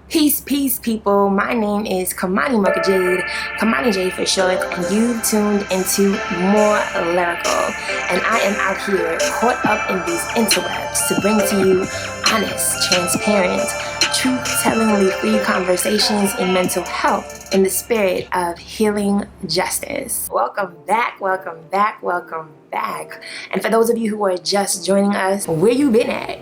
Peace, peace, people. My name is Kymani Jade, Kymani Jade for short, and you've tuned into More Lyrical. And I am out here, caught up in these interwebs, to bring to you honest, transparent, truth-tellingly free conversations in mental health in the spirit of healing justice. Welcome back, welcome back, welcome back. And for those of you who are just joining us, where you been at?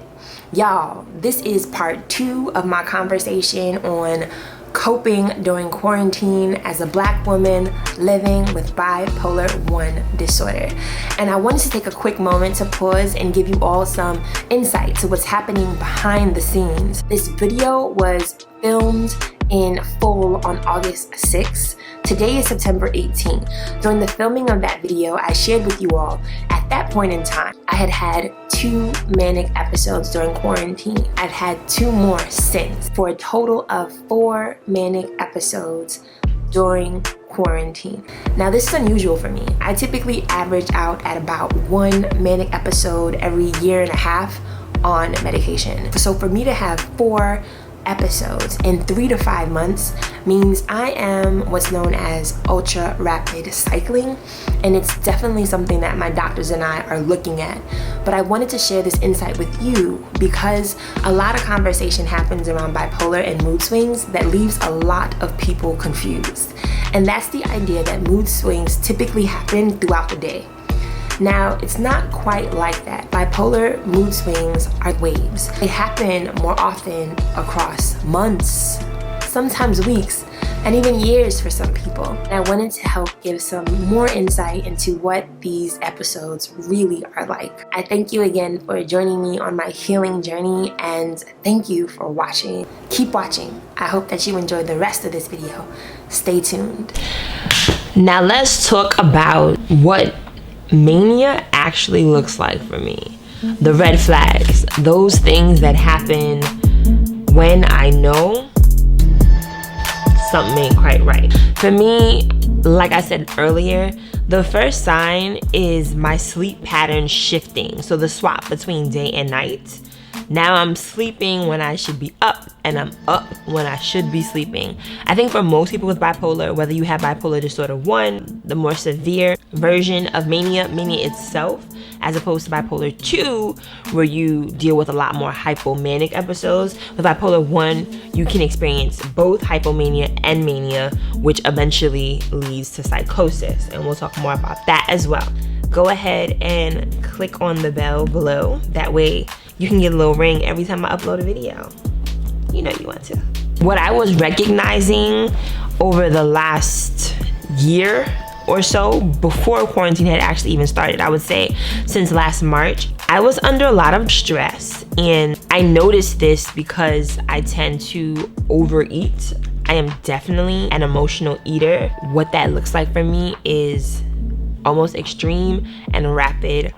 Y'all, this is part 2 of my conversation on coping during quarantine as a Black woman living with bipolar 1 disorder. And I wanted to take a quick moment to pause and give you all some insight to what's happening behind the scenes. This video was filmed in full on August 6th. Today is September 18th. During the filming of that video, I shared with you all, at that point in time, I had had 2 manic episodes during quarantine. I've had 2 more since, for a total of 4 manic episodes during quarantine. Now, this is unusual for me. I typically average out at about 1 manic episode every year and a half on medication. So for me to have 4 episodes in 3 to 5 months means I am what's known as ultra rapid cycling, and it's definitely something that my doctors and I are looking at. But I wanted to share this insight with you because a lot of conversation happens around bipolar and mood swings that leaves a lot of people confused. And that's the idea that mood swings typically happen throughout the day. Now, it's not quite like that. Bipolar mood swings are waves. They happen more often across months, sometimes weeks, and even years for some people. And I wanted to help give some more insight into what these episodes really are like. I thank you again for joining me on my healing journey, and thank you for watching. Keep watching. I hope that you enjoy the rest of this video. Stay tuned. Now let's talk about what mania actually looks like for me. The red flags, those things that happen when I know something ain't quite right. For me, like I said earlier, the first sign is my sleep pattern shifting. So the swap between day and night. Now I'm sleeping when I should be up, and I'm up when I should be sleeping. I think for most people with bipolar, whether you have bipolar disorder 1, the more severe version of mania itself, as opposed to bipolar 2, where you deal with a lot more hypomanic episodes. With bipolar 1, you can experience both hypomania and mania, which eventually leads to psychosis. And we'll talk more about that as well. Go ahead and click on the bell below. That way you can get a little ring every time I upload a video. You know you want to. What I was recognizing over the last year or so, before quarantine had actually even started, I would say since last March, I was under a lot of stress. And I noticed this because I tend to overeat. I am definitely an emotional eater. What that looks like for me is almost extreme and rapid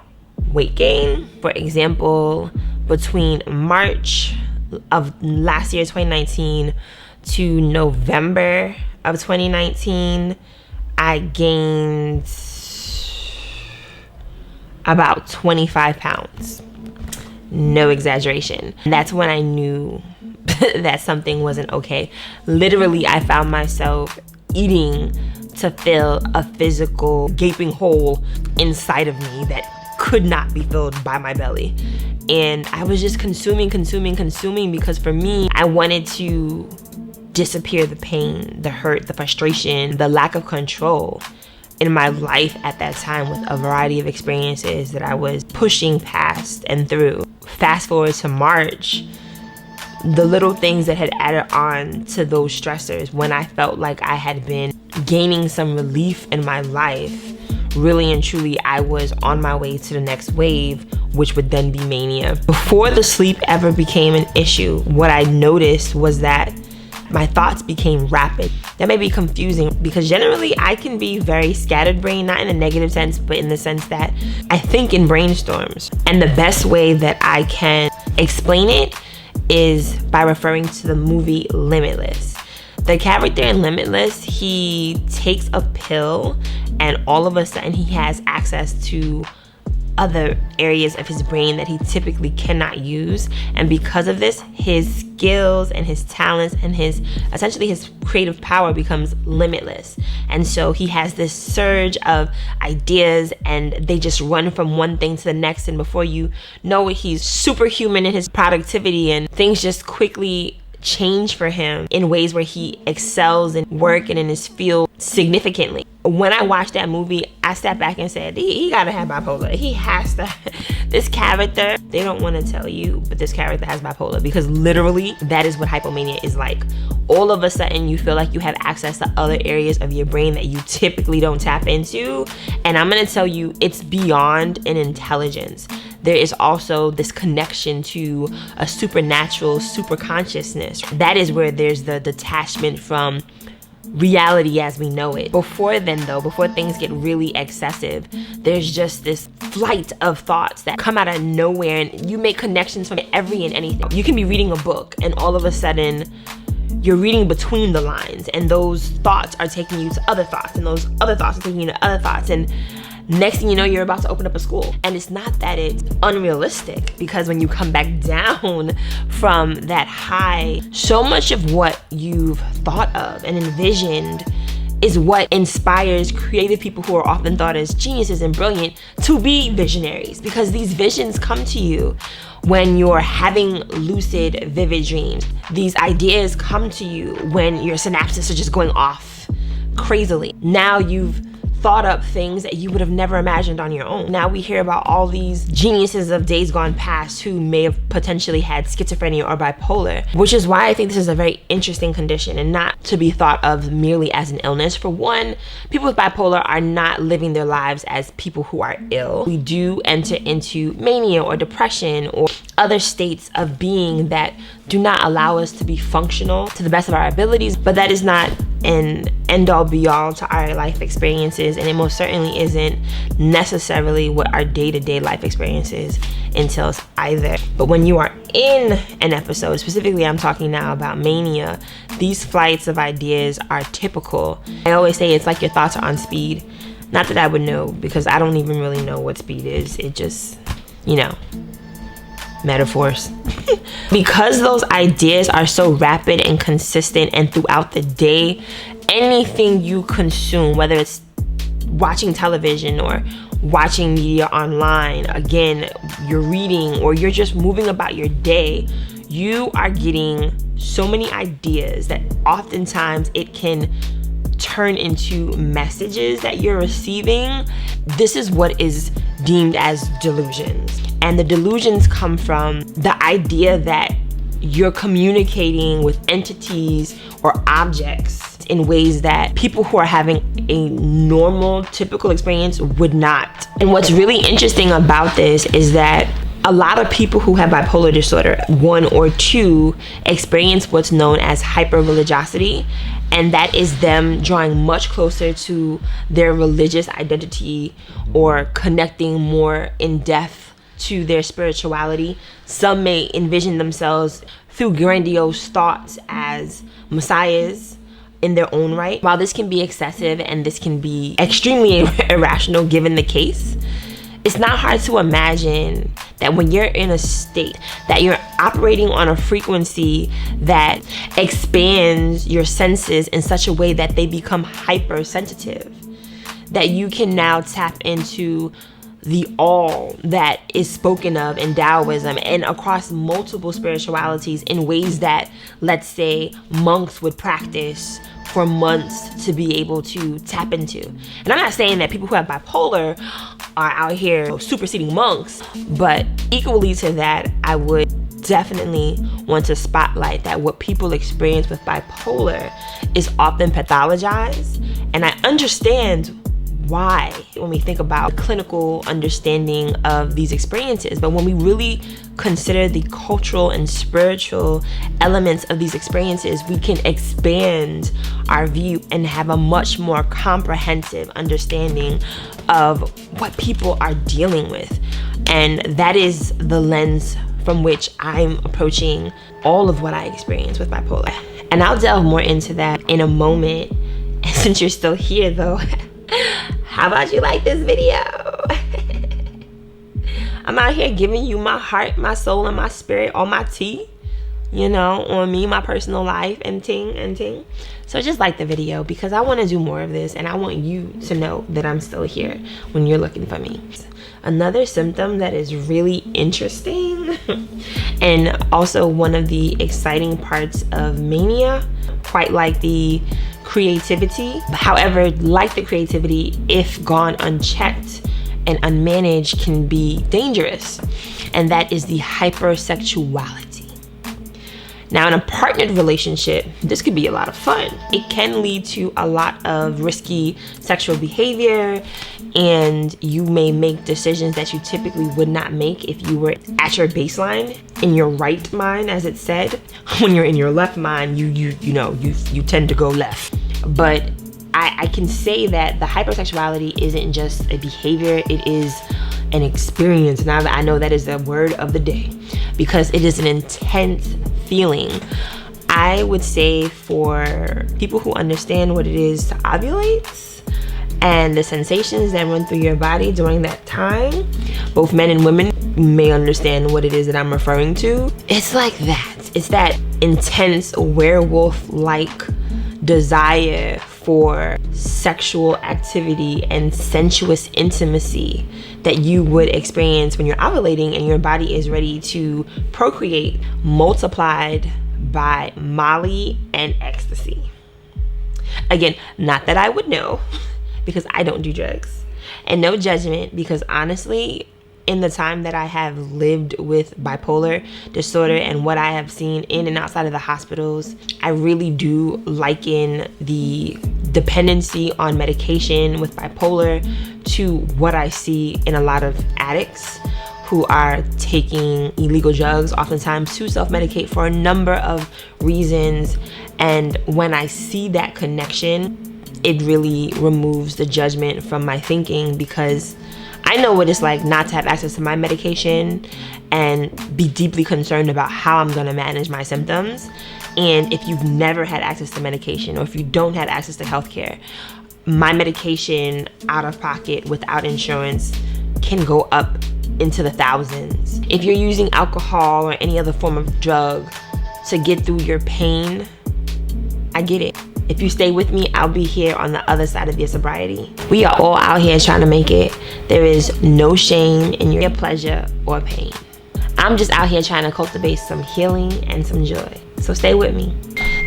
weight gain. For example, between March of last year, 2019, to November of 2019, I gained about 25 pounds. No exaggeration. That's when I knew that something wasn't okay. Literally, I found myself eating to fill a physical gaping hole inside of me that could not be filled by my belly. And I was just consuming because for me, I wanted to disappear the pain, the hurt, the frustration, the lack of control in my life at that time, with a variety of experiences that I was pushing past and through. Fast forward to March, the little things that had added on to those stressors, when I felt like I had been gaining some relief in my life, really and truly, I was on my way to the next wave, which would then be mania. Before the sleep ever became an issue, what I noticed was that my thoughts became rapid. That may be confusing because generally I can be very scattered brain, not in a negative sense, but in the sense that I think in brainstorms. And the best way that I can explain it is by referring to the movie Limitless. The character in Limitless, he takes a pill and all of a sudden he has access to other areas of his brain that he typically cannot use. And because of this, his skills and his talents and essentially his creative power becomes limitless. And so he has this surge of ideas, and they just run from one thing to the next. And before you know it, he's superhuman in his productivity, and things just quickly change for him in ways where he excels in work and in his field significantly. When I watched that movie, I sat back and said, he gotta have bipolar. He has to. This character, they don't want to tell you, but this character has bipolar, because literally that is what hypomania is like. All of a sudden you feel like you have access to other areas of your brain that you typically don't tap into. And I'm gonna tell you, it's beyond an intelligence. There is also this connection to a supernatural, super consciousness. That is where there's the detachment from reality as we know it. Before then though, before things get really excessive, there's just this flight of thoughts that come out of nowhere, and you make connections from every and anything. You can be reading a book and all of a sudden you're reading between the lines, and those thoughts are taking you to other thoughts, and those other thoughts are taking you to other thoughts, and next thing you know, you're about to open up a school. And it's not that it's unrealistic, because when you come back down from that high, so much of what you've thought of and envisioned is what inspires creative people who are often thought as geniuses and brilliant to be visionaries, because these visions come to you when you're having lucid, vivid dreams. These ideas come to you when your synapses are just going off crazily. Now you've thought up things that you would have never imagined on your own. Now we hear about all these geniuses of days gone past who may have potentially had schizophrenia or bipolar, which is why I think this is a very interesting condition and not to be thought of merely as an illness. For one, people with bipolar are not living their lives as people who are ill. We do enter into mania or depression or other states of being that do not allow us to be functional to the best of our abilities, but that is not an end-all be-all to our life experiences, and it most certainly isn't necessarily what our day-to-day life experiences entails either. But when you are in an episode, specifically I'm talking now about mania, these flights of ideas are typical. I always say it's like your thoughts are on speed. Not that I would know, because I don't even really know what speed is. It just, metaphors. Because those ideas are so rapid and consistent and throughout the day, anything you consume, whether it's watching television or watching media online, again, you're reading or you're just moving about your day, you are getting so many ideas that oftentimes it can turn into messages that you're receiving. This is what is deemed as delusions. And the delusions come from the idea that you're communicating with entities or objects in ways that people who are having a normal, typical experience would not. And what's really interesting about this is that a lot of people who have bipolar disorder, 1 or 2, experience what's known as hyperreligiosity, and that is them drawing much closer to their religious identity or connecting more in depth to their spirituality. Some may envision themselves through grandiose thoughts as messiahs in their own right. While this can be excessive and this can be extremely irrational given the case, it's not hard to imagine that when you're in a state that you're operating on a frequency that expands your senses in such a way that they become hypersensitive, that you can now tap into the all that is spoken of in Taoism and across multiple spiritualities in ways that, let's say, monks would practice for months to be able to tap into. And I'm not saying that people who have bipolar are out here superseding monks, but equally to that, I would definitely want to spotlight that what people experience with bipolar is often pathologized. And I understand why when we think about the clinical understanding of these experiences, but when we really consider the cultural and spiritual elements of these experiences, we can expand our view and have a much more comprehensive understanding of what people are dealing with. And that is the lens from which I'm approaching all of what I experience with bipolar. And I'll delve more into that in a moment. And since you're still here though, how about you like this video? I'm out here giving you my heart, my soul, and my spirit, all my tea, you know, on me, my personal life, and ting. So just like the video, because I want to do more of this, and I want you to know that I'm still here when you're looking for me. Another symptom that is really interesting and also one of the exciting parts of mania, quite like the creativity. However, like the creativity, if gone unchecked and unmanaged, can be dangerous, and that is the hypersexuality. Now, in a partnered relationship, this could be a lot of fun. It can lead to a lot of risky sexual behavior, and you may make decisions that you typically would not make if you were at your baseline, in your right mind, as it said. When you're in your left mind, you tend to go left. But I can say that the hypersexuality isn't just a behavior, it is an experience. Now that I know that is the word of the day, because it is an intense feeling. I would say for people who understand what it is to ovulate and the sensations that run through your body during that time, both men and women may understand what it is that I'm referring to. It's like that. It's that intense werewolf-like desire for sexual activity and sensuous intimacy that you would experience when you're ovulating and your body is ready to procreate, multiplied by Molly and ecstasy. Again, not that I would know, because I don't do drugs, and no judgment, because honestly, in the time that I have lived with bipolar disorder and what I have seen in and outside of the hospitals, I really do liken the dependency on medication with bipolar to what I see in a lot of addicts who are taking illegal drugs, oftentimes to self-medicate for a number of reasons. And when I see that connection, it really removes the judgment from my thinking, because I know what it's like not to have access to my medication and be deeply concerned about how I'm gonna manage my symptoms. And if you've never had access to medication, or if you don't have access to healthcare, my medication out of pocket without insurance can go up into the thousands. If you're using alcohol or any other form of drug to get through your pain, I get it. If you stay with me, I'll be here on the other side of your sobriety. We are all out here trying to make it. There is no shame in your pleasure or pain. I'm just out here trying to cultivate some healing and some joy. So stay with me.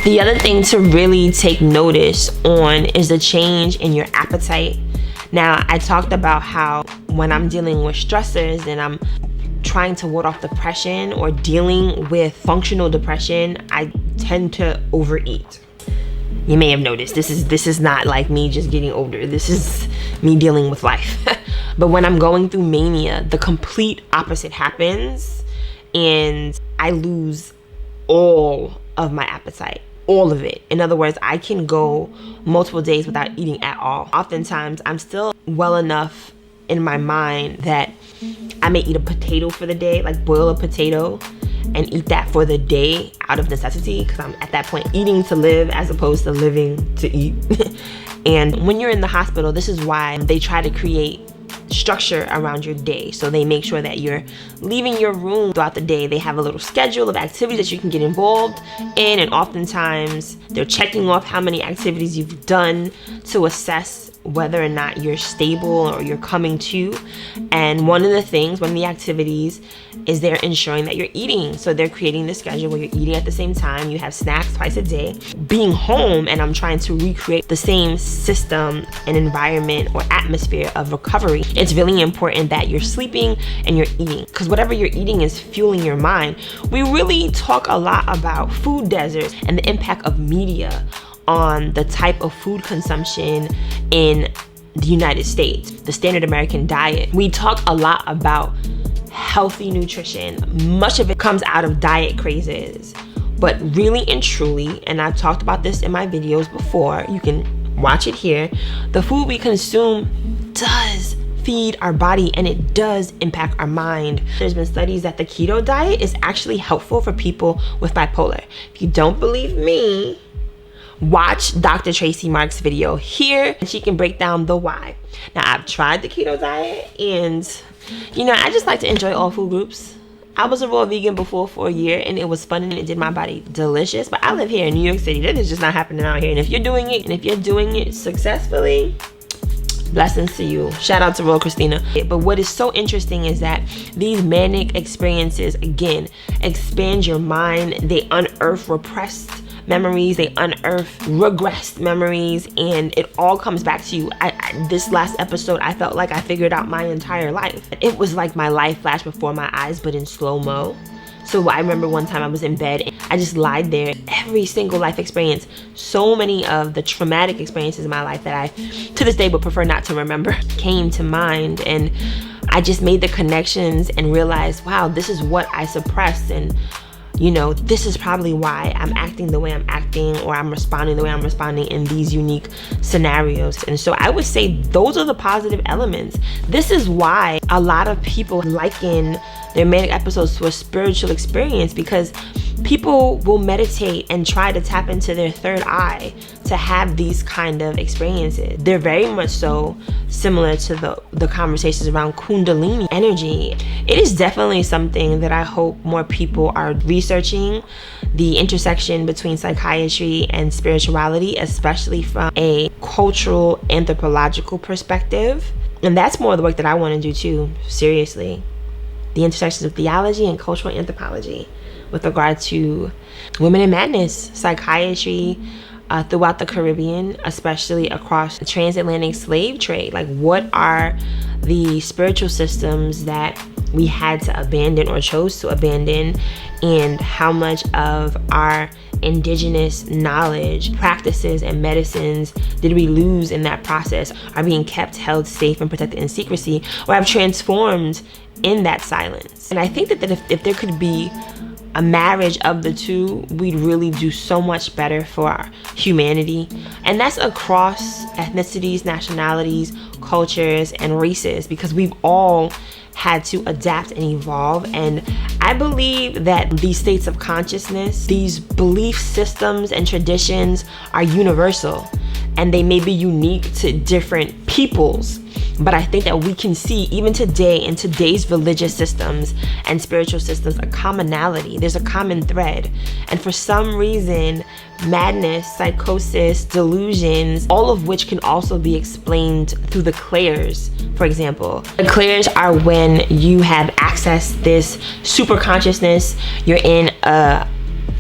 The other thing to really take notice on is the change in your appetite. Now, I talked about how when I'm dealing with stressors and I'm trying to ward off depression or dealing with functional depression, I tend to overeat. You may have noticed this is not like me just getting older. This is me dealing with life. But when I'm going through mania, the complete opposite happens, and I lose all of my appetite, all of it. In other words, I can go multiple days without eating at all. Oftentimes, I'm still well enough in my mind that I may eat a potato for the day, like boil a potato and eat that for the day out of necessity, because I'm at that point eating to live as opposed to living to eat. And when you're in the hospital, this is why they try to create structure around your day. So they make sure that you're leaving your room throughout the day. They have a little schedule of activities that you can get involved in, and oftentimes they're checking off how many activities you've done to assess whether or not you're stable or you're coming to. And one of the activities is they're ensuring that you're eating. So they're creating the schedule where you're eating at the same time. You have snacks twice a day. Being home, and I'm trying to recreate the same system and environment or atmosphere of recovery. It's really important that you're sleeping and you're eating, because whatever you're eating is fueling your mind. We really talk a lot about food deserts and the impact of media on the type of food consumption in the United States, the standard American diet. We talk a lot about healthy nutrition. Much of it comes out of diet crazes, but really and truly, and I've talked about this in my videos before, you can watch it here, the food we consume does feed our body, and it does impact our mind. There's been studies that the keto diet is actually helpful for people with bipolar. If you don't believe me, watch Dr. Tracy Mark's video here, and she can break down the why. Now, I've tried the keto diet, and you know, I just like to enjoy all food groups. I was a raw vegan before for a year, and it was fun and it did my body delicious. But I live here in New York City. That is just not happening out here. And if you're doing it successfully, blessings to you. Shout out to Royal Christina. But what is so interesting is that these manic experiences, again, expand your mind. They unearth repressed memories, they unearth regressed memories, and it all comes back to you. This last episode, I felt like I figured out my entire life. It was like my life flashed before my eyes, but in slow-mo. So I remember one time I was in bed and I just lied there. Every single life experience, so many of the traumatic experiences in my life that I, to this day, would prefer not to remember, came to mind. And I just made the connections and realized, wow, this is what I suppressed. And you know, this is probably why I'm acting the way I'm acting, or I'm responding the way I'm responding in these unique scenarios. And so I would say those are the positive elements. This is why a lot of people liken their manic episodes to a spiritual experience, because people will meditate and try to tap into their third eye to have these kind of experiences. They're very much so similar to the conversations around Kundalini energy. It is definitely something that I hope more people are researching, the intersection between psychiatry and spirituality, especially from a cultural anthropological perspective. And that's more of the work that I want to do too, seriously. The intersections of theology and cultural anthropology with regard to women in madness, psychiatry, throughout the Caribbean, especially across the transatlantic slave trade. Like, what are the spiritual systems that we had to abandon or chose to abandon, and how much of our indigenous knowledge, practices, and medicines did we lose in that process, are being kept, held safe, and protected in secrecy, or have transformed in that silence. And I think that if there could be a marriage of the two, we'd really do so much better for our humanity. And that's across ethnicities, nationalities, cultures, and races, because we've all had to adapt and evolve. And I believe that these states of consciousness, these belief systems and traditions are universal, and they may be unique to different peoples. But I think that we can see, even today, in today's religious systems and spiritual systems, a commonality. There's a common thread. And for some reason, madness, psychosis, delusions, all of which can also be explained through the clairs, for example. The clairs are when you have accessed this super consciousness, you're in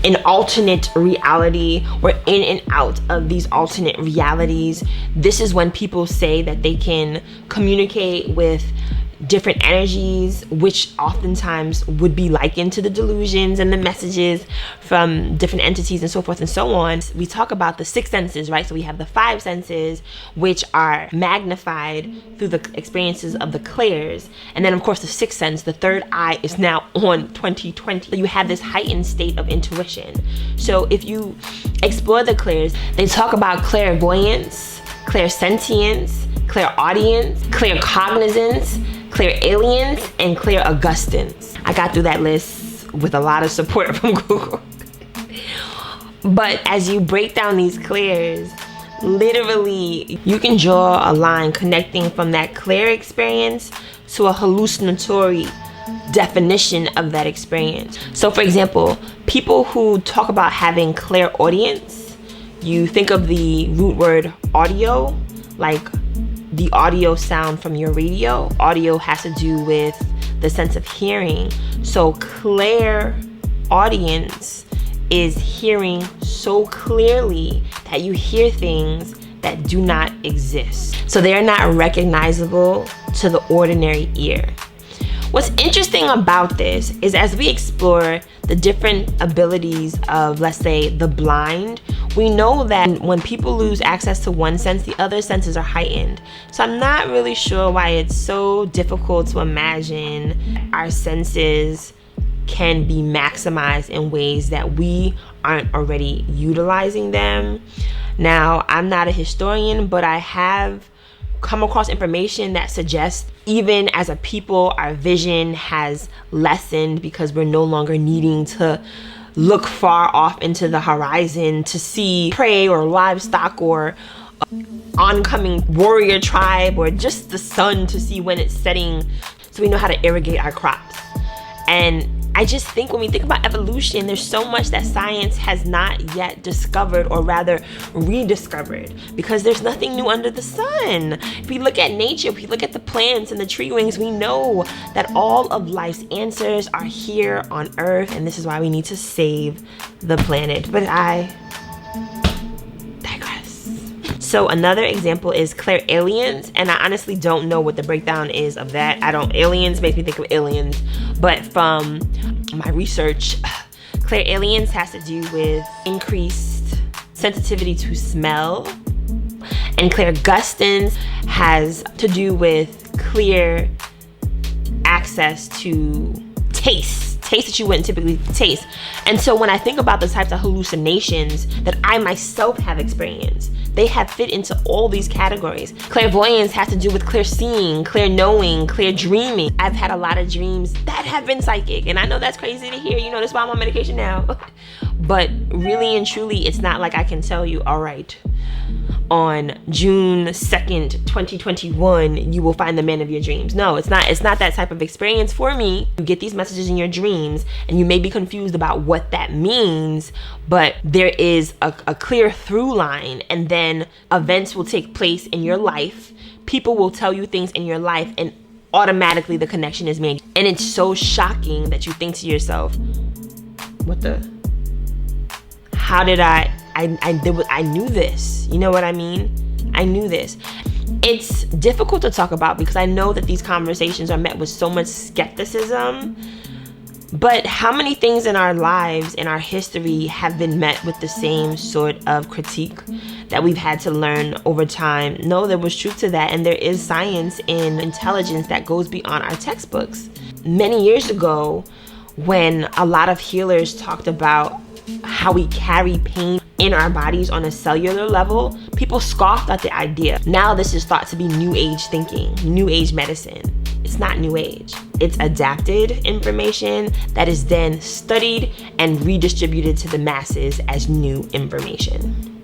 an alternate reality. We're in and out of these alternate realities. This is when people say that they can communicate with different energies, which oftentimes would be likened to the delusions and the messages from different entities and so forth and so on. We talk about the six senses, right? So we have the five senses, which are magnified through the experiences of the clairs. And then of course the sixth sense, the third eye, is now on 2020. You have this heightened state of intuition. So if you explore the clairs, they talk about clairvoyance, clairsentience, clairaudience, claircognizance, clairalience, and clairaugustance. I got through that list with a lot of support from Google. But as you break down these clairs, literally you can draw a line connecting from that clair experience to a hallucinatory definition of that experience. So for example, people who talk about having clairaudience, you think of the root word audio, like the audio sound from your radio. Audio has to do with the sense of hearing. So clairaudience is hearing so clearly that you hear things that do not exist. So they are not recognizable to the ordinary ear. What's interesting about this is, as we explore the different abilities of, let's say, the blind, we know that when people lose access to one sense, the other senses are heightened. So I'm not really sure why it's so difficult to imagine our senses can be maximized in ways that we aren't already utilizing them. Now, I'm not a historian, but I have come across information that suggests even as a people, our vision has lessened because we're no longer needing to look far off into the horizon to see prey or livestock or oncoming warrior tribe, or just the sun to see when it's setting, so we know how to irrigate our crops. And I just think when we think about evolution, there's so much that science has not yet discovered, or rather rediscovered, because there's nothing new under the sun. If we look at nature, if we look at the plants and the tree wings, we know that all of life's answers are here on Earth, and this is why we need to save the planet. But I digress. So another example is clairalience, and I honestly don't know what the breakdown is of that. Aliens makes me think of aliens, but from my research, clairalience has to do with increased sensitivity to smell, and clairgustance has to do with clear access to taste that you wouldn't typically taste. And so when I think about the types of hallucinations that I myself have experienced, they have fit into all these categories. Clairvoyance has to do with clear seeing, clear knowing, clear dreaming. I've had a lot of dreams that have been psychic, and I know that's crazy to hear, that's why I'm on medication now. But really and truly, it's not like I can tell you, all right, on June 2nd, 2021, you will find the man of your dreams. No, it's not that type of experience for me. You get these messages in your dreams and you may be confused about what that means, but there is a clear through line, and then events will take place in your life. People will tell you things in your life, and automatically the connection is made. And it's so shocking that you think to yourself, how did I knew this, you know what I mean? I knew this. It's difficult to talk about because I know that these conversations are met with so much skepticism, but how many things in our lives, in our history, have been met with the same sort of critique that we've had to learn over time? No, there was truth to that, and there is science in intelligence that goes beyond our textbooks. Many years ago, when a lot of healers talked about how we carry pain in our bodies on a cellular level, people scoffed at the idea. Now this is thought to be new age thinking, new age medicine. It's not new age. It's adapted information that is then studied and redistributed to the masses as new information.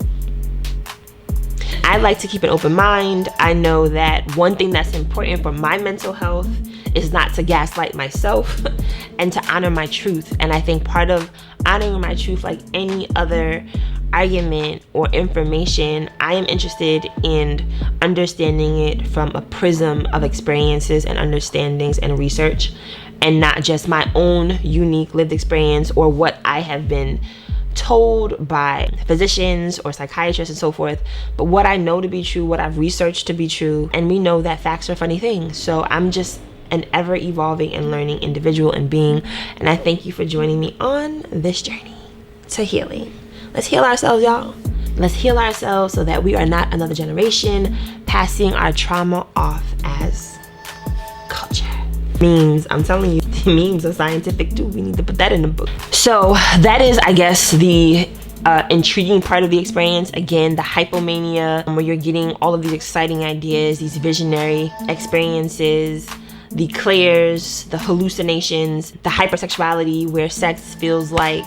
I like to keep an open mind. I know that one thing that's important for my mental health is not to gaslight myself and to honor my truth. And I think part of honoring my truth, like any other argument or information, I am interested in understanding it from a prism of experiences and understandings and research, and not just my own unique lived experience or what I have been told by physicians or psychiatrists and so forth, but what I know to be true, what I've researched to be true. And we know that facts are funny things. So I'm just an ever evolving and learning individual and being, and I thank you for joining me on this journey to healing. Let's heal ourselves, y'all. Let's heal ourselves so that we are not another generation passing our trauma off as culture. Memes, I'm telling you, memes are scientific too. We need to put that in the book. So that is, I guess, the intriguing part of the experience. Again, the hypomania, where you're getting all of these exciting ideas, these visionary experiences, the clairs, the hallucinations, the hypersexuality, where sex feels like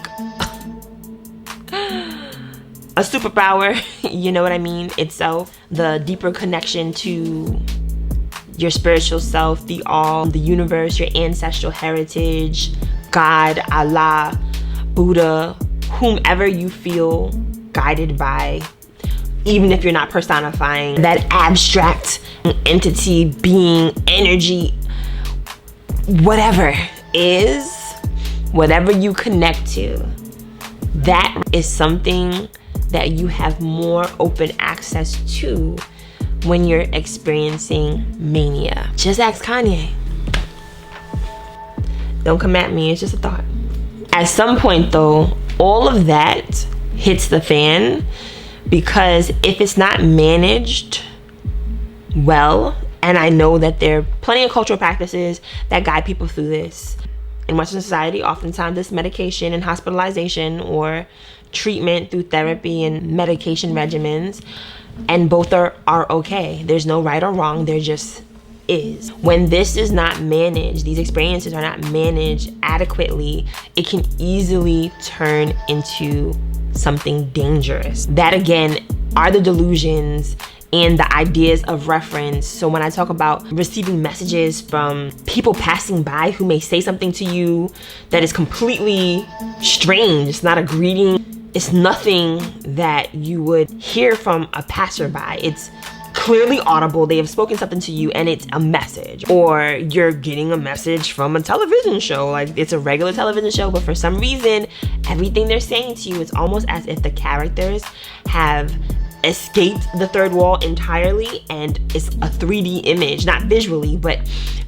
a superpower, you know what I mean, itself. The deeper connection to your spiritual self, the all, the universe, your ancestral heritage, God, Allah, Buddha, whomever you feel guided by, even if you're not personifying that abstract entity, being, energy, whatever you connect to, that is something that you have more open access to when you're experiencing mania. Just ask Kanye. Don't come at me, it's just a thought. At some point though, all of that hits the fan, because if it's not managed well, and I know that there are plenty of cultural practices that guide people through this. In Western society, oftentimes it's medication and hospitalization, or treatment through therapy and medication regimens, and both are okay. There's no right or wrong, there just is. When this is not managed, these experiences are not managed adequately, it can easily turn into something dangerous. That again are the delusions and the ideas of reference. So when I talk about receiving messages from people passing by who may say something to you that is completely strange, it's not a greeting, it's nothing that you would hear from a passerby. It's clearly audible. They have spoken something to you and it's a message, or you're getting a message from a television show. Like, it's a regular television show, but for some reason, everything they're saying to you, it's almost as if the characters have escaped the third wall entirely and it's a 3D image, not visually but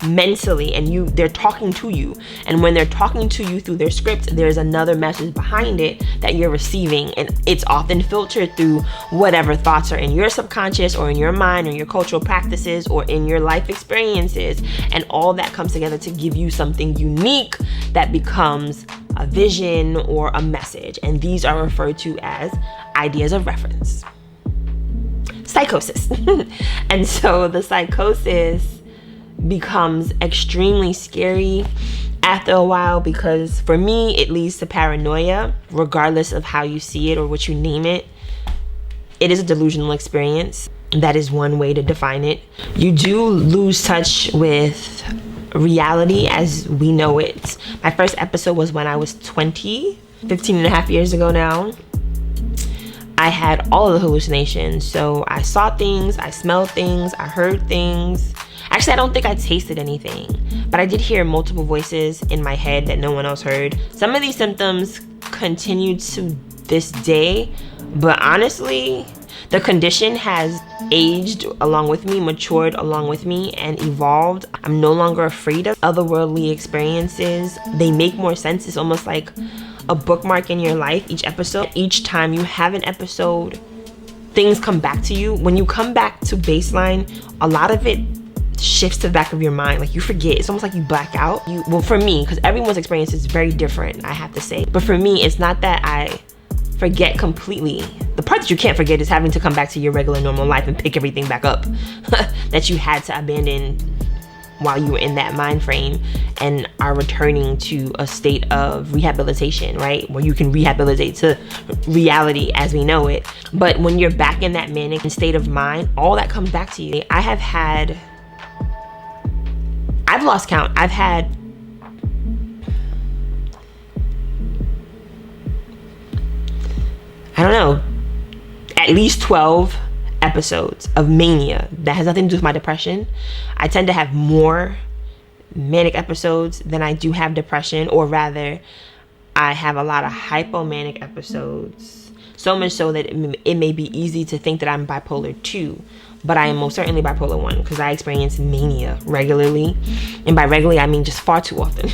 mentally, and they're talking to you, and when they're talking to you through their script, there's another message behind it that you're receiving, and it's often filtered through whatever thoughts are in your subconscious or in your mind or your cultural practices or in your life experiences, and all that comes together to give you something unique that becomes a vision or a message, and these are referred to as ideas of reference. Psychosis. And so the psychosis becomes extremely scary after a while, because for me it leads to paranoia, regardless of how you see it or what you name it. It is a delusional experience. That is one way to define it. You do lose touch with reality as we know it. My first episode was when I was 20, 15 and a half years ago now. I had all of the hallucinations. So I saw things, I smelled things, I heard things. Actually, I don't think I tasted anything, but I did hear multiple voices in my head that no one else heard. Some of these symptoms continue to this day, but honestly, the condition has aged along with me, matured along with me, and evolved. I'm no longer afraid of otherworldly experiences. They make more sense. It's almost like a bookmark in your life, each episode. Each time you have an episode, things come back to you. When you come back to baseline, a lot of it shifts to the back of your mind. Like, you forget. It's almost like you black out. Well, for me, because everyone's experience is very different, I have to say. But for me, it's not that I forget completely. The part that you can't forget is having to come back to your regular normal life and pick everything back up that you had to abandon while you were in that mind frame, and are returning to a state of rehabilitation, right? Where you can rehabilitate to reality as we know it. But when you're back in that manic state of mind, all that comes back to you. I've lost count. I've had I don't know, at least 12 episodes of mania that has nothing to do with my depression. I tend to have more manic episodes than I do have depression, or rather, I have a lot of hypomanic episodes. So much so that it may be easy to think that I'm bipolar 2, but I am most certainly bipolar 1, because I experience mania regularly. And by regularly, I mean just far too often.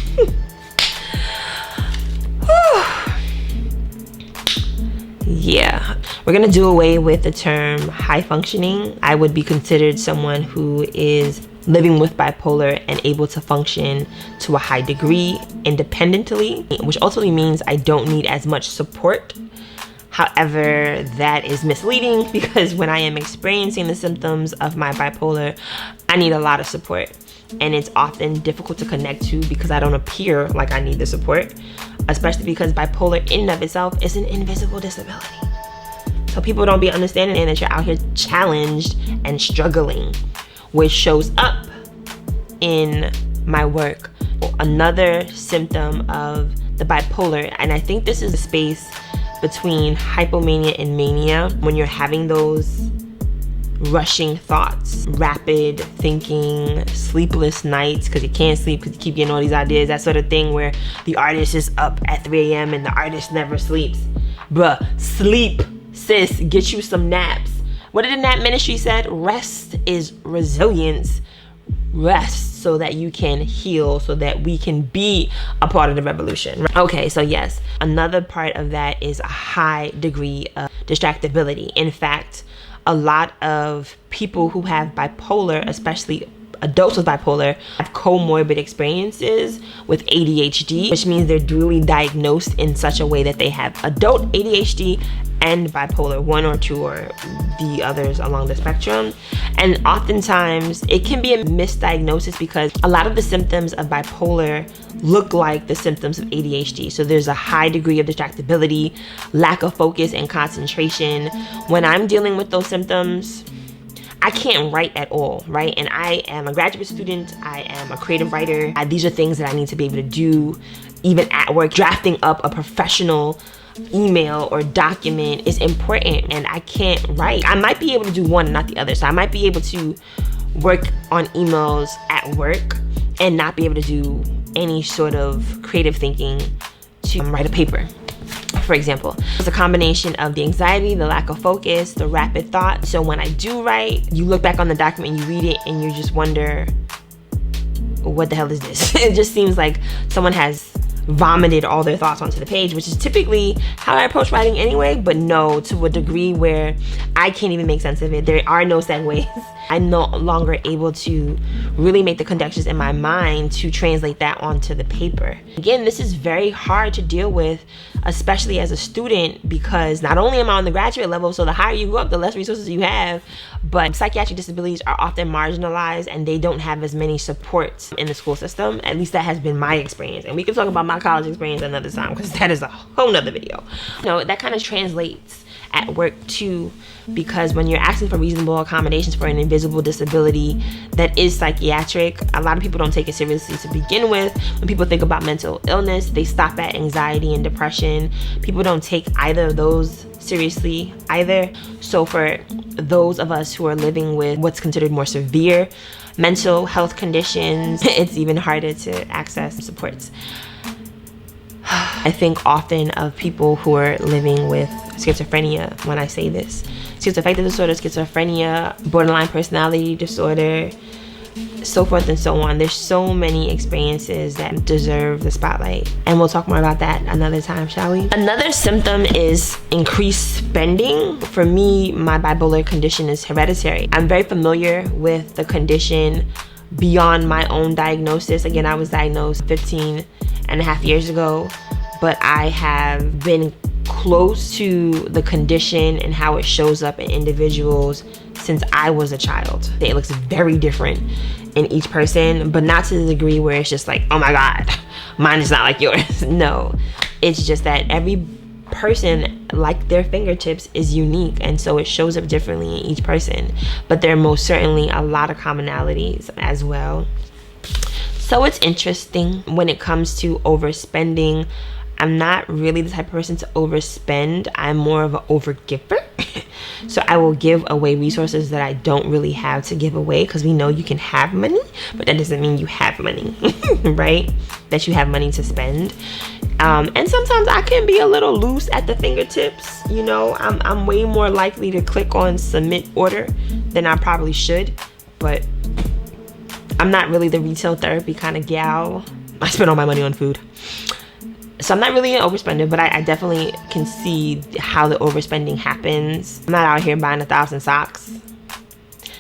Yeah, we're gonna do away with the term high functioning. I would be considered someone who is living with bipolar and able to function to a high degree independently, which ultimately means I don't need as much support. However, that is misleading, because when I am experiencing the symptoms of my bipolar, I need a lot of support. And it's often difficult to connect to because I don't appear like I need the support, especially because bipolar in and of itself is an invisible disability. So people don't be understanding that you're out here challenged and struggling, which shows up in my work. Another symptom of the bipolar, and I think this is the space between hypomania and mania, when you're having those rushing thoughts, rapid thinking, sleepless nights because you can't sleep because you keep getting all these ideas, that sort of thing, where the artist is up at 3 a.m. and the artist never sleeps. Bruh, sleep, sis, get you some naps. What did the Nap Ministry said? Rest is resilience. Rest so that you can heal, so that we can be a part of the revolution. Okay, so yes, another part of that is a high degree of distractibility. In fact, a lot of people who have bipolar, especially adults with bipolar, have comorbid experiences with ADHD, which means they're duly diagnosed in such a way that they have adult ADHD and bipolar, one or two or the others along the spectrum. And oftentimes it can be a misdiagnosis because a lot of the symptoms of bipolar look like the symptoms of ADHD. So there's a high degree of distractibility, lack of focus and concentration. When I'm dealing with those symptoms, I can't write at all, right? And I am a graduate student. I am a creative writer. These are things that I need to be able to do even at work. Drafting up a professional email or document is important, and I can't write. I might be able to do one and not the other. So I might be able to work on emails at work and not be able to do any sort of creative thinking to write a paper, for example. It's a combination of the anxiety, the lack of focus, the rapid thought. So when I do write, you look back on the document, you read it, and you just wonder, what the hell is this? It just seems like someone has vomited all their thoughts onto the page, which is typically how I approach writing anyway, but no, to a degree where I can't even make sense of it. There are no segues. I'm no longer able to really make the connections in my mind to translate that onto the paper. Again, this is very hard to deal with, especially as a student, because not only am I on the graduate level, so the higher you go up, the less resources you have, but psychiatric disabilities are often marginalized and they don't have as many supports in the school system. At least that has been my experience. And we can talk about my college experience another time because that is a whole nother video. That kind of translates at work too, because when you're asking for reasonable accommodations for an invisible disability that is psychiatric, a lot of people don't take it seriously to begin with. When people think about mental illness, they stop at anxiety and depression. People don't take either of those seriously either. So for those of us who are living with what's considered more severe mental health conditions, it's even harder to access supports. I think often of people who are living with schizophrenia when I say this. Schizoaffective disorder, schizophrenia, borderline personality disorder, so forth and so on. There's so many experiences that deserve the spotlight. And we'll talk more about that another time, shall we? Another symptom is increased spending. For me, my bipolar condition is hereditary. I'm very familiar with the condition beyond my own diagnosis. Again, I was diagnosed 15 and a half years ago, but I have been close to the condition and how it shows up in individuals since I was a child. It looks very different in each person, but not to the degree where it's just like, oh my God, mine is not like yours. No, it's just that every person, like their fingertips, is unique, and so it shows up differently in each person. But there are most certainly a lot of commonalities as well. So it's interesting when it comes to overspending. I'm not really the type of person to overspend. I'm more of an overgiver. So I will give away resources that I don't really have to give away, because we know you can have money, but that doesn't mean you have money, right? That you have money to spend. And sometimes I can be a little loose at the fingertips. I'm way more likely to click on submit order than I probably should, but I'm not really the retail therapy kind of gal. I spend all my money on food. So I'm not really an overspender, but I definitely can see how the overspending happens. I'm not out here buying 1,000 socks.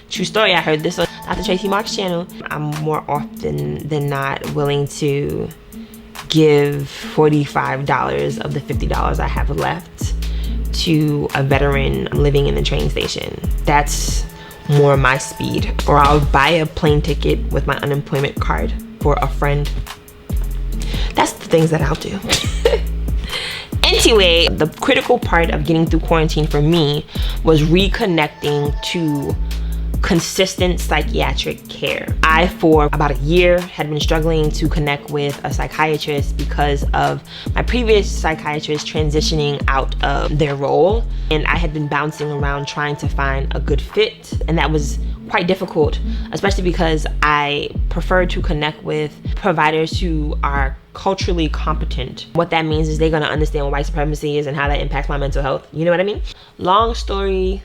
True story, I heard this on Dr. Tracy Mark's channel. I'm more often than not willing to give $45 of the $50 I have left to a veteran living in the train station. That's more my speed. Or I'll buy a plane ticket with my unemployment card for a friend. That's the things that I'll do. Anyway, the critical part of getting through quarantine for me was reconnecting to consistent psychiatric care. I, for about a year, had been struggling to connect with a psychiatrist because of my previous psychiatrist transitioning out of their role. And I had been bouncing around trying to find a good fit. And that was quite difficult, especially because I prefer to connect with providers who are culturally competent. What that means is they're gonna understand what white supremacy is and how that impacts my mental health. You know what I mean? Long story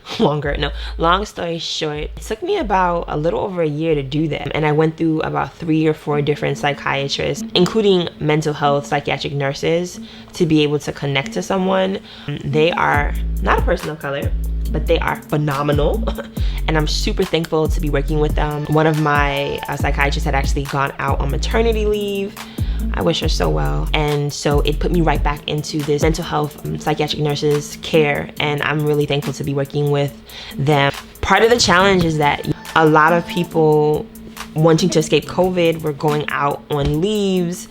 short, it took me about a little over a year to do that. And I went through about 3 or 4 different psychiatrists, including mental health psychiatric nurses, to be able to connect to someone. They are not a person of color. but they are phenomenal. And I'm super thankful to be working with them. One of my psychiatrists had actually gone out on maternity leave. I wish her so well. And so it put me right back into this mental health psychiatric nurses care, and I'm really thankful to be working with them. Part of the challenge is that a lot of people wanting to escape COVID were going out on leaves,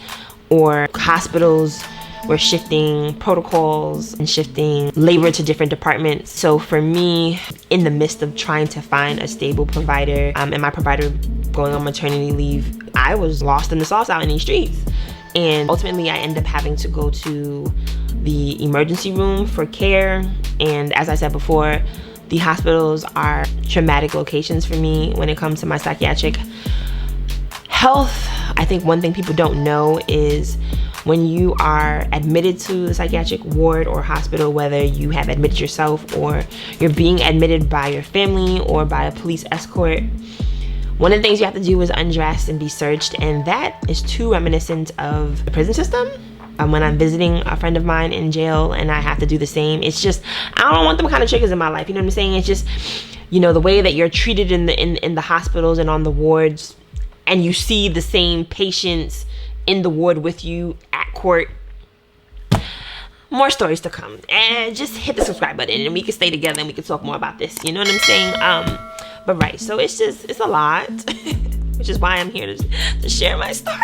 or hospitals were shifting protocols and shifting labor to different departments. So for me, in the midst of trying to find a stable provider, and my provider going on maternity leave, I was lost in the sauce out in these streets. And ultimately I ended up having to go to the emergency room for care. And as I said before, the hospitals are traumatic locations for me when it comes to my psychiatric health. I think one thing people don't know is when you are admitted to the psychiatric ward or hospital, whether you have admitted yourself or you're being admitted by your family or by a police escort, one of the things you have to do is undress and be searched, and that is too reminiscent of the prison system. When I'm visiting a friend of mine in jail and I have to do the same, it's just, I don't want them kind of triggers in my life, you know what I'm saying? It's just, you know, the way that you're treated in the hospitals and on the wards, and you see the same patients in the ward with you at court. More stories to come, and just hit the subscribe button and we can stay together and we can talk more about this, you know what I'm saying? But right, so it's a lot, which is why I'm here to share my story.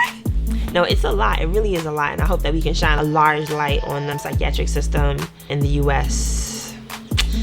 No, it's a lot, it really is a lot, and I hope that we can shine a large light on the psychiatric system in the US.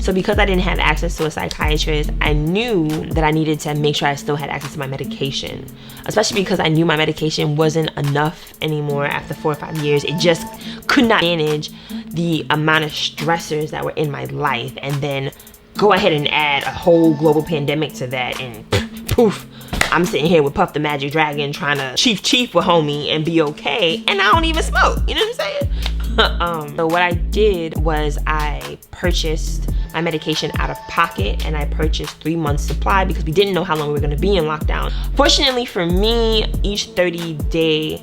So because I didn't have access to a psychiatrist, I knew that I needed to make sure I still had access to my medication, especially because I knew my medication wasn't enough anymore after 4 or 5 years. It just could not manage the amount of stressors that were in my life, and then go ahead and add a whole global pandemic to that, and poof, I'm sitting here with Puff the Magic Dragon trying to chief with homie and be okay, and I don't even smoke, you know what I'm saying? So what I did was I purchased my medication out of pocket, and I purchased 3 months supply because we didn't know how long we were going to be in lockdown. Fortunately for me, each 30-day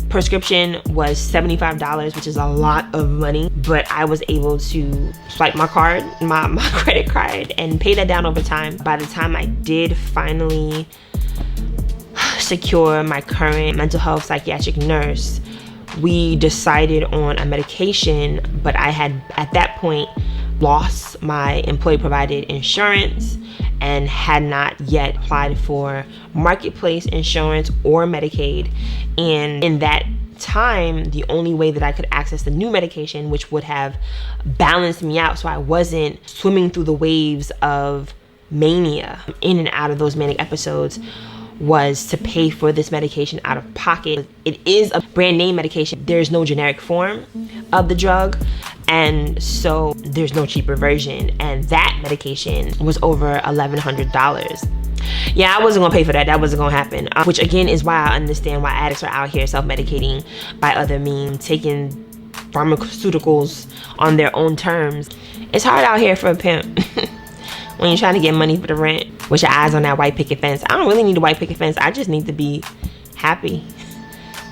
prescription was $75, which is a lot of money, but I was able to swipe my card, my credit card, and pay that down over time. By the time I did finally secure my current mental health psychiatric nurse, we decided on a medication, but I had at that point lost my employee provided insurance and had not yet applied for marketplace insurance or Medicaid. And in that time, the only way that I could access the new medication, which would have balanced me out so I wasn't swimming through the waves of mania in and out of those manic episodes, was to pay for this medication out of pocket. It is a brand name medication. There's no generic form of the drug, and so there's no cheaper version, and that medication was over $1,100. Yeah, I wasn't gonna pay for that. That wasn't gonna happen, which again is why I understand why addicts are out here self-medicating by other means, taking pharmaceuticals on their own terms. It's hard out here for a pimp when you're trying to get money for the rent with your eyes on that white picket fence. I don't really need a white picket fence. I just need to be happy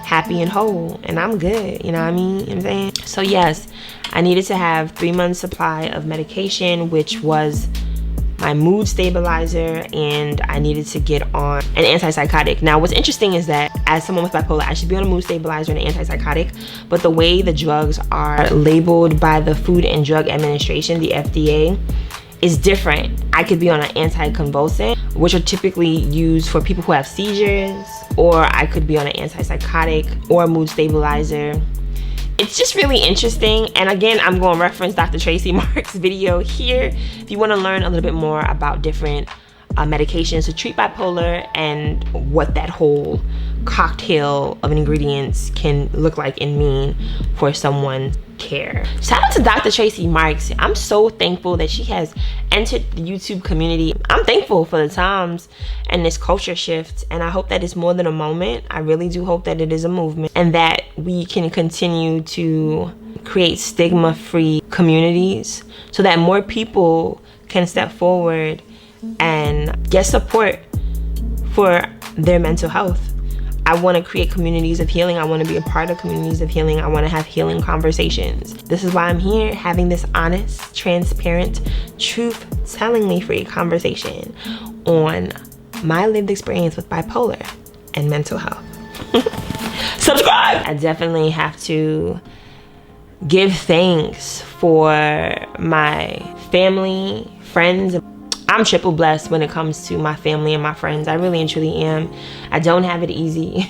and whole, and I'm good, you know what I mean? You know what I'm saying? So yes, I needed to have 3 months supply of medication, which was my mood stabilizer, and I needed to get on an antipsychotic. Now what's interesting is that as someone with bipolar, I should be on a mood stabilizer and an antipsychotic, but the way the drugs are labeled by the Food and Drug Administration, the FDA, is different. I could be on an anticonvulsant, which are typically used for people who have seizures, or I could be on an antipsychotic or a mood stabilizer. It's just really interesting. And again, I'm going to reference Dr. Tracy Mark's video here if you want to learn a little bit more about different medications to treat bipolar and what that whole cocktail of ingredients can look like and mean for someone care. Shout out to Dr. Tracy Marks. I'm so thankful that she has entered the YouTube community. I'm thankful for the times and this culture shift, and I hope that it's more than a moment. I really do hope that it is a movement, and that we can continue to create stigma-free communities so that more people can step forward and get support for their mental health. I want to create communities of healing. I want to be a part of communities of healing. I want to have healing conversations. This is why I'm here, having this honest, transparent, truth tellingly free conversation on my lived experience with bipolar and mental health. Subscribe! I definitely have to give thanks for my family, friends. I'm triple blessed when it comes to my family and my friends. I really and truly am. I don't have it easy.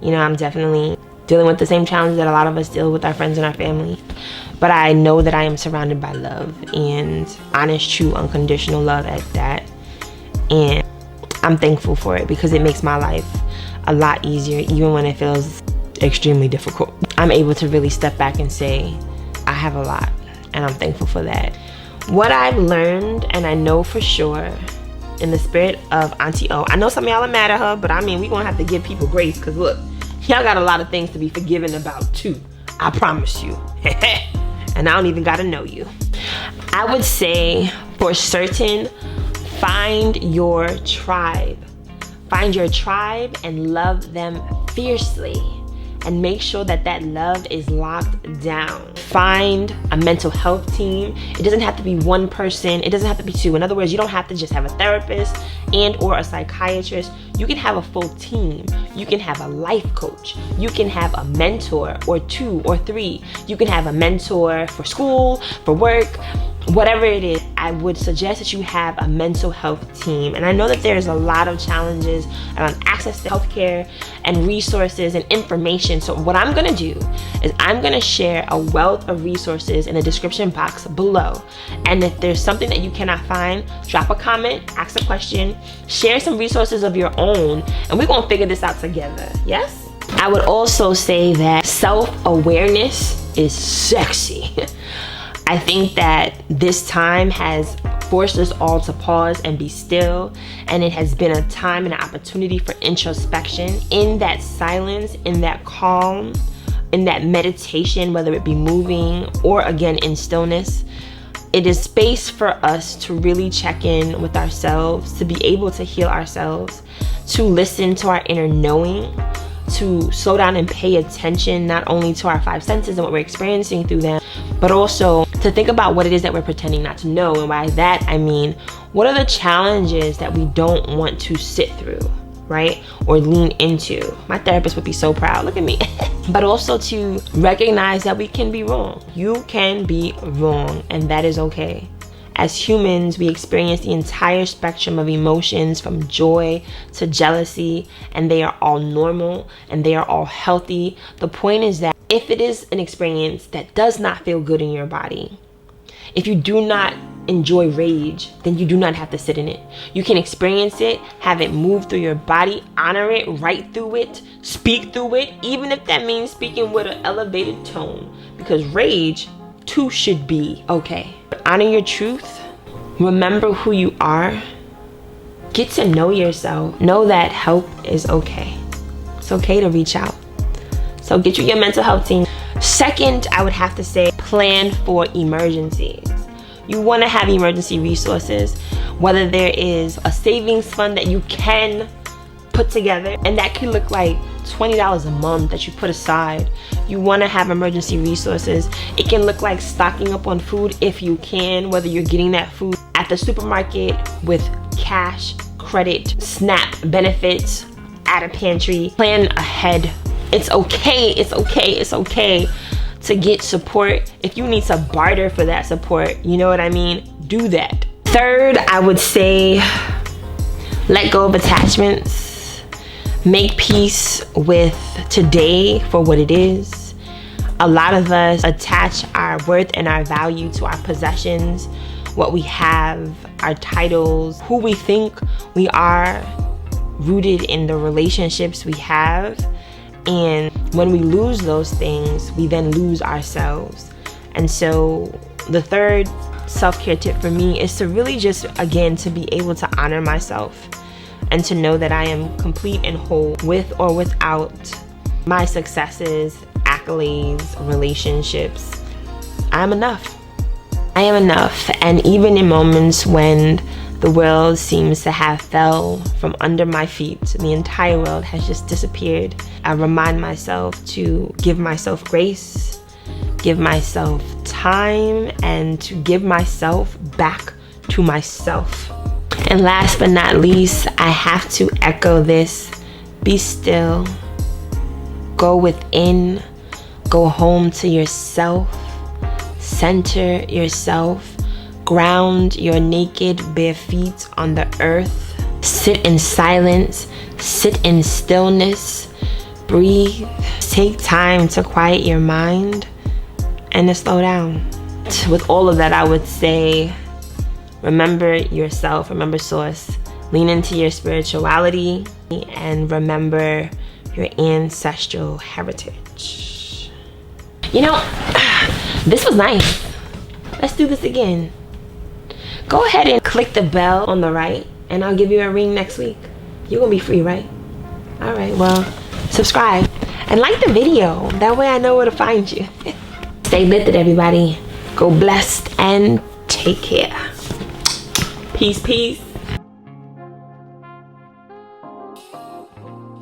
You know, I'm definitely dealing with the same challenges that a lot of us deal with our friends and our family. But I know that I am surrounded by love, and honest, true, unconditional love at that. And I'm thankful for it because it makes my life a lot easier, even when it feels extremely difficult. I'm able to really step back and say, I have a lot, and I'm thankful for that. What I've learned, and I know for sure, in the spirit of Auntie O, I know some of y'all are mad at her, but I mean, we're gonna have to give people grace, because look, y'all got a lot of things to be forgiven about too. I promise you. And I don't even gotta know you. I would say, for certain, find your tribe. Find your tribe and love them fiercely. And make sure that that love is locked down. Find a mental health team. It doesn't have to be one person. It doesn't have to be two. In other words, you don't have to just have a therapist and or a psychiatrist. You can have a full team. You can have a life coach. You can have a mentor or two or three. You can have a mentor for school, for work, whatever it is. I would suggest that you have a mental health team. And I know that there's a lot of challenges around access to healthcare and resources and information. So what I'm gonna do is I'm gonna share a wealth of resources in the description box below. And if there's something that you cannot find, drop a comment, ask a question, share some resources of your own, and we're gonna figure this out together, yes? I would also say that self-awareness is sexy. I think that this time has forced us all to pause and be still, and it has been a time and an opportunity for introspection. In that silence, in that calm, in that meditation, whether it be moving or again in stillness, it is space for us to really check in with ourselves, to be able to heal ourselves, to listen to our inner knowing, to slow down and pay attention not only to our five senses and what we're experiencing through them, but also to think about what it is that we're pretending not to know. And by that, I mean, what are the challenges that we don't want to sit through, right? Or lean into. My therapist would be so proud, look at me. But also to recognize that we can be wrong. You can be wrong, and that is okay. As humans, we experience the entire spectrum of emotions from joy to jealousy, and they are all normal and they are all healthy. The point is that if it is an experience that does not feel good in your body, if you do not enjoy rage, then you do not have to sit in it. You can experience it, have it move through your body, honor it, write through it, speak through it, even if that means speaking with an elevated tone, because rage too should be okay. Honor your truth. Remember who you are. Get to know yourself. Know that help is okay. It's okay to reach out. So get you your mental health team. Second, I would have to say, plan for emergencies. You want to have emergency resources, whether there is a savings fund that you can put together, and that could look like $20 a month that you put aside. You want to have emergency resources. It can look like stocking up on food if you can, whether you're getting that food at the supermarket with cash, credit, SNAP benefits, at a pantry. Plan ahead. It's okay, it's okay, it's okay to get support. If you need to barter for that support, you know what I mean? Do that. Third, I would say, let go of attachments. Make peace with today for what it is. A lot of us attach our worth and our value to our possessions, what we have, our titles, who we think we are, rooted in the relationships we have. And when we lose those things, we then lose ourselves. And so the third self-care tip for me is to really just, again, to be able to honor myself and to know that I am complete and whole with or without my successes, accolades, relationships. I'm enough. I am enough. And even in moments when the world seems to have fell from under my feet, the entire world has just disappeared, I remind myself to give myself grace, give myself time, and to give myself back to myself. And last but not least, I have to echo this. Be still. Go within. Go home to yourself. Center yourself. Ground your naked, bare feet on the earth. Sit in silence. Sit in stillness. Breathe. Take time to quiet your mind and to slow down. With all of that, I would say, remember yourself, remember source, lean into your spirituality, and remember your ancestral heritage. You know, this was nice. Let's do this again. Go ahead and click the bell on the right, and I'll give you a ring next week. You're gonna be free, right? All right, well, subscribe and like the video. That way I know where to find you. Stay lifted, everybody. Go blessed and take care. Peace, peace.